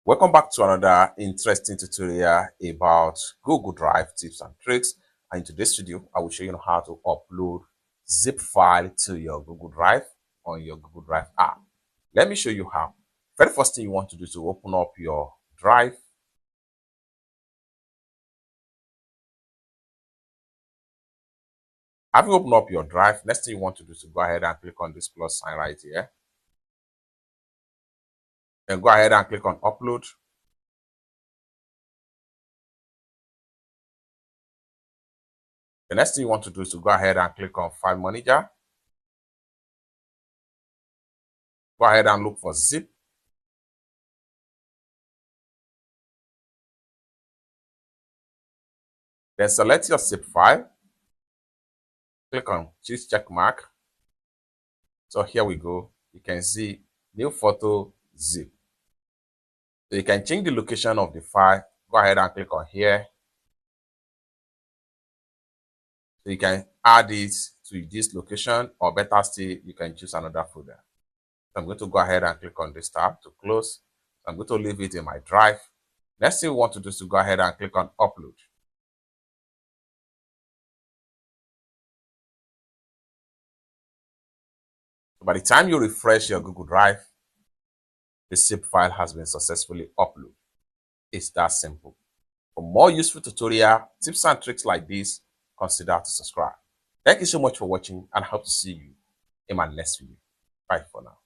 Welcome back to another interesting tutorial about Google Drive tips and tricks. And in today's video, I will show you how to upload zip file to your Google Drive on your Google Drive app. Let me show you how. Very first thing you want to do is to open up your Drive. Having opened up your Drive, next thing you want to do is to go ahead and click on this plus sign right here. Then go ahead and click on Upload. The next thing you want to do is to go ahead and click on File Manager. Go ahead and look for zip. Then select your zip file. Click on choose check mark. So here we go. You can see new photo zip. So you can change the location of the file. Go ahead and click on here. So you can add it to this location, or better still, you can choose another folder. So I'm going to go ahead and click on this tab to close. So I'm going to leave it in my Drive. Next thing we want to do is to go ahead and click on Upload. So by the time you refresh your Google Drive, the zip file has been successfully uploaded. It's that simple. For more useful tutorial, tips and tricks like this, consider to subscribe. Thank you so much for watching, and I hope to see you in my next video. Bye for now.